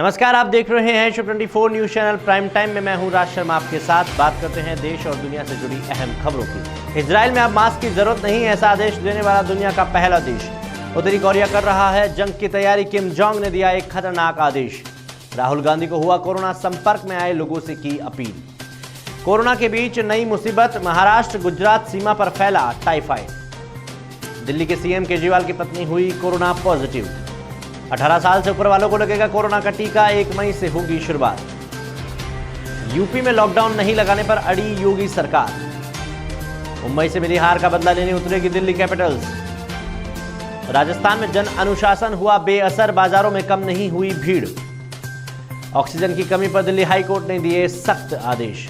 नमस्कार, आप देख रहे हैं show 24 news channel prime time में। मैं हूं राज शर्मा आपके साथ। बात करते हैं देश और दुनिया से जुड़ी अहम खबरों की। इजराइल में अब मास्क की जरूरत नहीं, ऐसा आदेश देने वाला दुनिया का पहला देश। उत्तरी कोरिया कर रहा है जंग की तैयारी, किम जोंग ने दिया एक खतरनाक आदेश। राहुल गांधी को हुआ कोरोना, संपर्क में आए लोगों से की अपील। कोरोना के बीच नई मुसीबत, महाराष्ट्र गुजरात सीमा पर फैला टाइफाइड। दिल्ली के सीएम केजरीवाल की पत्नी हुई कोरोना पॉजिटिव। 18 साल से ऊपर वालों को लगेगा कोरोना का टीका, 1 मई से होगी शुरुआत। यूपी में लॉकडाउन नहीं लगाने पर अड़ी योगी सरकार। मुंबई से मिली हार का बदला लेने उतरेगी दिल्ली कैपिटल्स। राजस्थान में जन अनुशासन हुआ बेअसर, बाजारों में कम नहीं हुई भीड़। ऑक्सीजन की कमी पर दिल्ली हाईकोर्ट ने दिए सख्त आदेश।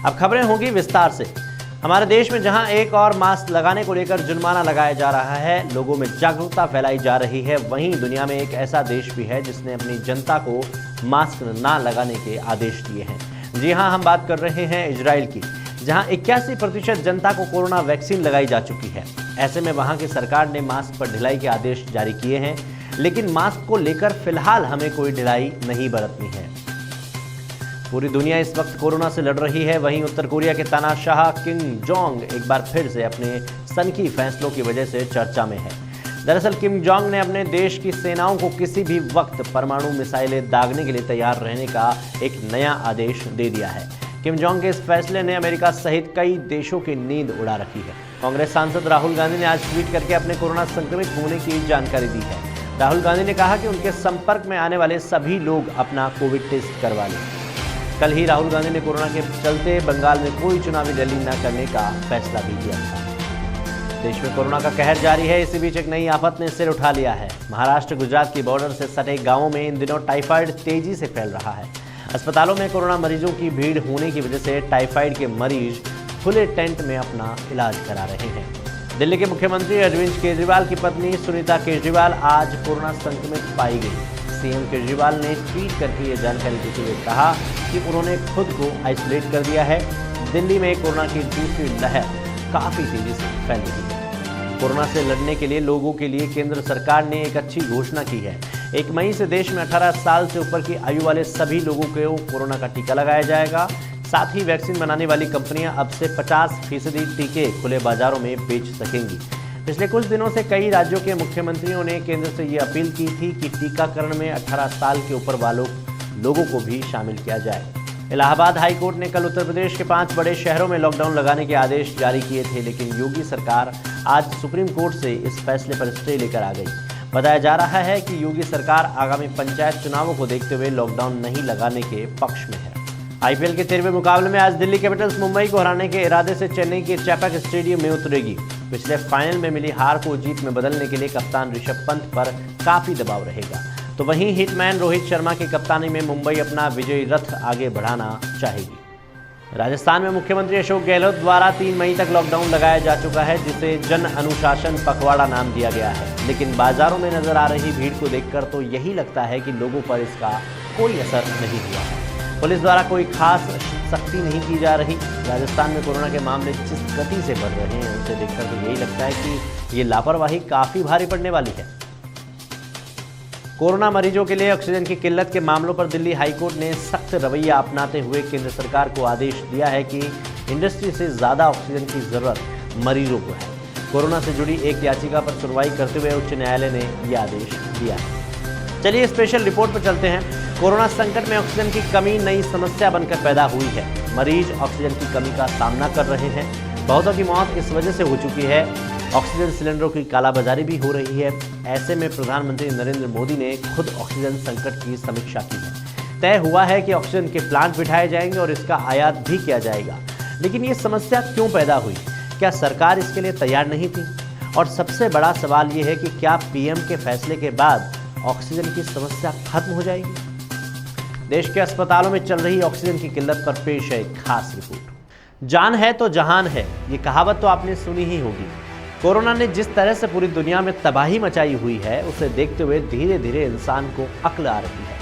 अब खबरें होंगी विस्तार से। हमारे देश में जहां एक और मास्क लगाने को लेकर जुर्माना लगाया जा रहा है, लोगों में जागरूकता फैलाई जा रही है, वहीं दुनिया में एक ऐसा देश भी है जिसने अपनी जनता को मास्क ना लगाने के आदेश दिए हैं। जी हां, हम बात कर रहे हैं इजराइल की, जहां 81% जनता को कोरोना वैक्सीन लगाई जा चुकी है। ऐसे में वहां की सरकार ने मास्क पर ढिलाई के आदेश जारी किए हैं, लेकिन मास्क को लेकर फिलहाल हमें कोई ढिलाई नहीं बरतनी है। पूरी दुनिया इस वक्त कोरोना से लड़ रही है। वहीं उत्तर कोरिया के तानाशाह किम जोंग एक बार फिर से अपने सनकी फैसलों की वजह से चर्चा में है। दरअसल किम जोंग ने अपने देश की सेनाओं को किसी भी वक्त परमाणु मिसाइलें दागने के लिए तैयार रहने का एक नया आदेश दे दिया है। किम जोंग के इस फैसले ने अमेरिका सहित कई देशों की नींद उड़ा रखी है। कांग्रेस सांसद राहुल गांधी ने आज ट्वीट करके अपने कोरोना संक्रमित होने की जानकारी दी है। राहुल गांधी ने कहा कि उनके संपर्क में आने वाले सभी लोग अपना कोविड टेस्ट करवा लें। कल ही राहुल गांधी ने कोरोना के चलते बंगाल में कोई चुनावी रैली न करने का फैसला भी किया था। देश में कोरोना का कहर जारी है। इसी बीच एक नई आफत ने सिर उठा लिया है। महाराष्ट्र गुजरात की बॉर्डर से सटे गांवों में इन दिनों टाइफाइड तेजी से फैल रहा है। अस्पतालों में कोरोना मरीजों की भीड़ होने की वजह से टाइफाइड के मरीज खुले टेंट में अपना इलाज करा रहे हैं। दिल्ली के मुख्यमंत्री अरविंद केजरीवाल की पत्नी सुनीता केजरीवाल आज कोरोना संक्रमित पाई गई। सीएम केजरीवाल ने ट्वीट करके ये जानकारी देते हुए कहा कि उन्होंने खुद को आइसोलेट कर दिया है। दिल्ली में कोरोना की दूसरी लहर काफी तेजी से फैल रही है। कोरोना से लड़ने के लिए लोगों के लिए केंद्र सरकार ने एक अच्छी घोषणा की है। 1 मई से देश में 18 साल से ऊपर की आयु वाले सभी लोगों को कोरोना का टीका लगाया जाएगा। साथ ही वैक्सीन बनाने वाली कंपनियां अब से 50% टीके खुले बाजारों में बेच सकेंगी। पिछले कुछ दिनों से कई राज्यों के मुख्यमंत्रियों ने केंद्र से ये अपील की थी कि टीकाकरण में 18 साल के ऊपर वालों लोगों को भी शामिल किया जाए। इलाहाबाद हाई कोर्ट ने कल उत्तर प्रदेश के 5 बड़े शहरों में लॉकडाउन लगाने के आदेश जारी किए थे, लेकिन योगी सरकार आज सुप्रीम कोर्ट से इस फैसले पर स्टे लेकर आ गई। बताया जा रहा है कि योगी सरकार आगामी पंचायत चुनावों को देखते हुए लॉकडाउन नहीं लगाने के पक्ष में है। आईपीएल के 13वें मुकाबले में आज दिल्ली कैपिटल्स मुंबई को हराने के इरादे से चेन्नई के चैपक स्टेडियम में उतरेगी। पिछले फाइनल में मिली हार को जीत में बदलने के लिए कप्तान ऋषभ पंत पर काफी दबाव रहेगा। तो वहीं हिटमैन रोहित शर्मा की कप्तानी में मुंबई अपना विजयी रथ आगे बढ़ाना चाहेगी। राजस्थान में मुख्यमंत्री अशोक गहलोत द्वारा 3 मई तक लॉकडाउन लगाया जा चुका है, जिसे जन अनुशासन पखवाड़ा नाम दिया गया है। लेकिन बाजारों में नजर आ रही भीड़ को देखकर तो यही लगता है कि लोगों पर इसका कोई असर नहीं हुआ है। पुलिस द्वारा कोई खास सख्ती नहीं की जा रही। राजस्थान में कोरोना के मामले जिस गति से बढ़ रहे हैं, उसे देखकर तो यही लगता है कि ये लापरवाही काफी भारी पड़ने वाली है। कोरोना मरीजों के लिए ऑक्सीजन की किल्लत के मामलों पर दिल्ली हाईकोर्ट ने सख्त रवैया अपनाते हुए केंद्र सरकार को आदेश दिया है कि इंडस्ट्री से ज्यादा ऑक्सीजन की जरूरत मरीजों को है। कोरोना से जुड़ी एक याचिका पर सुनवाई करते हुए उच्च न्यायालय ने यह आदेश दिया है। चलिए स्पेशल रिपोर्ट पर चलते हैं। कोरोना संकट में ऑक्सीजन की कमी नई समस्या बनकर पैदा हुई है। मरीज ऑक्सीजन की कमी का सामना कर रहे हैं। बहुतों की मौत इस वजह से हो चुकी है। ऑक्सीजन सिलेंडरों की कालाबाजारी भी हो रही है। ऐसे में प्रधानमंत्री नरेंद्र मोदी ने खुद ऑक्सीजन संकट की समीक्षा की है। तय हुआ है कि ऑक्सीजन के प्लांट बिठाए जाएंगे और इसका आयात भी किया जाएगा। लेकिन ये समस्या क्यों पैदा हुई? क्या सरकार इसके लिए तैयार नहीं थी? और सबसे बड़ा सवाल ये है कि क्या पीएम के फैसले के बाद ऑक्सीजन की समस्या खत्म हो जाएगी? देश के अस्पतालों में चल रही ऑक्सीजन की किल्लत पर पेश है एक खास रिपोर्ट। जान है तो जहान है, ये कहावत तो आपने सुनी ही होगी। कोरोना ने जिस तरह से पूरी दुनिया में तबाही मचाई हुई है, उसे देखते हुए धीरे धीरे इंसान को अक्ल आ रही है।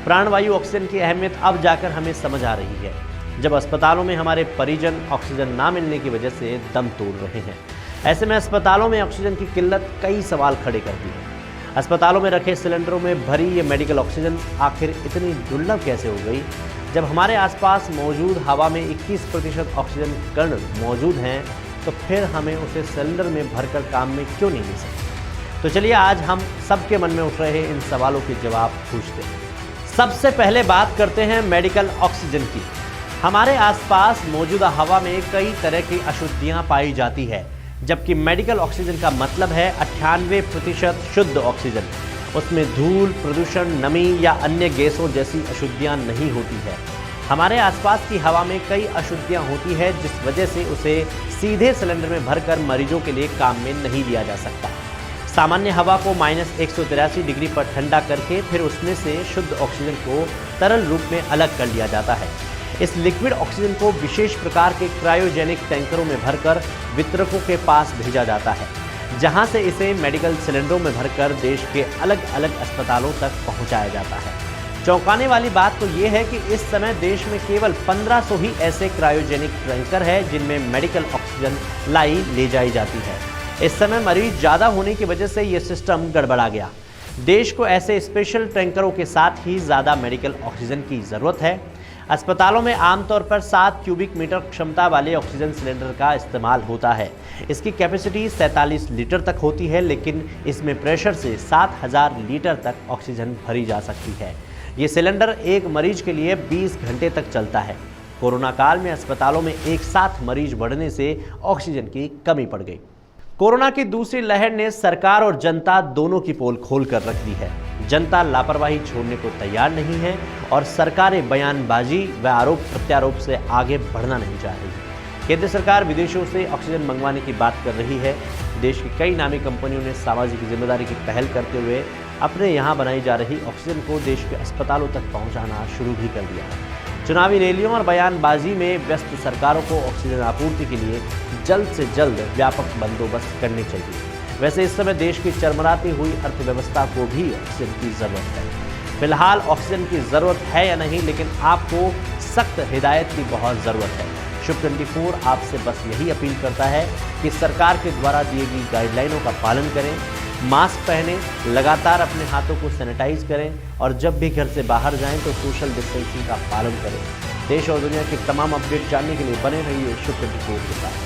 प्राणवायु ऑक्सीजन की अहमियत अब जाकर हमें समझ आ रही है, जब अस्पतालों में हमारे परिजन ऑक्सीजन ना मिलने की वजह से दम तोड़ रहे हैं। ऐसे में अस्पतालों में ऑक्सीजन की किल्लत कई सवाल खड़े करती है। अस्पतालों में रखे सिलेंडरों में भरी ये मेडिकल ऑक्सीजन आखिर इतनी दुर्लभ कैसे हो गई? जब हमारे आसपास मौजूद हवा में 21% ऑक्सीजन कण मौजूद हैं, तो फिर हमें उसे सिलेंडर में भरकर काम में क्यों नहीं ले सकते? तो चलिए आज हम सबके मन में उठ रहे इन सवालों के जवाब पूछते हैं। सबसे पहले बात करते हैं मेडिकल ऑक्सीजन की। हमारे आसपास मौजूदा हवा में कई तरह की अशुद्धियां पाई जाती है, जबकि मेडिकल ऑक्सीजन का मतलब है 98% शुद्ध ऑक्सीजन। उसमें धूल, प्रदूषण, नमी या अन्य गैसों जैसी अशुद्धियां नहीं होती है। हमारे आसपास की हवा में कई अशुद्धियां होती है, जिस वजह से उसे सीधे सिलेंडर में भरकर मरीजों के लिए काम में नहीं लिया जा सकता। सामान्य हवा को -183 डिग्री पर ठंडा करके फिर उसमें से शुद्ध ऑक्सीजन को तरल रूप में अलग कर लिया जाता है। इस लिक्विड ऑक्सीजन को विशेष प्रकार के क्रायोजेनिक टैंकरों में भरकर वितरकों के पास भेजा जाता है, जहां से इसे मेडिकल सिलेंडरों में भरकर देश के अलग अलग अस्पतालों तक पहुंचाया जाता है। चौंकाने वाली बात तो ये है कि इस समय देश में केवल 1500 ही ऐसे क्रायोजेनिक टैंकर है जिनमें मेडिकल ऑक्सीजन ले जाई जाती है। इस समय मरीज ज़्यादा होने की वजह से ये सिस्टम गड़बड़ा गया। देश को ऐसे स्पेशल टैंकरों के साथ ही ज़्यादा मेडिकल ऑक्सीजन की ज़रूरत है। अस्पतालों में आमतौर पर 7 क्यूबिक मीटर क्षमता वाले ऑक्सीजन सिलेंडर का इस्तेमाल होता है। इसकी कैपेसिटी 47 लीटर तक होती है, लेकिन इसमें प्रेशर से 7000 लीटर तक ऑक्सीजन भरी जा सकती है। ये सिलेंडर एक मरीज के लिए 20 घंटे तक चलता है। कोरोना काल में अस्पतालों में एक साथ मरीज बढ़ने से ऑक्सीजन की कमी पड़ गई। कोरोना की दूसरी लहर ने सरकार और जनता दोनों की पोल खोल कर रख दी है। जनता लापरवाही छोड़ने को तैयार नहीं है और सरकारें बयानबाजी व आरोप प्रत्यारोप से आगे बढ़ना नहीं चाह रही। केंद्र सरकार विदेशों से ऑक्सीजन मंगवाने की बात कर रही है। देश की कई नामी कंपनियों ने सामाजिक जिम्मेदारी की पहल करते हुए अपने यहाँ बनाई जा रही ऑक्सीजन को देश के अस्पतालों तक पहुँचाना शुरू भी कर दिया है। चुनावी रैलियों और बयानबाजी में व्यस्त सरकारों को ऑक्सीजन आपूर्ति के लिए जल्द से जल्द व्यापक बंदोबस्त करने चाहिए। वैसे इस समय देश की चरमराती हुई अर्थव्यवस्था को भी ऑक्सीजन की ज़रूरत है। फिलहाल ऑक्सीजन की ज़रूरत है या नहीं, लेकिन आपको सख्त हिदायत की बहुत ज़रूरत है। शुभ 24 आपसे बस यही अपील करता है कि सरकार के द्वारा दी गई गाइडलाइनों का पालन करें, मास्क पहनें, लगातार अपने हाथों को सैनिटाइज करें और जब भी घर से बाहर जाएं तो सोशल डिस्टेंसिंग का पालन करें। देश और दुनिया की तमाम अपडेट जानने के लिए बने रहिए शुभ 24 के साथ।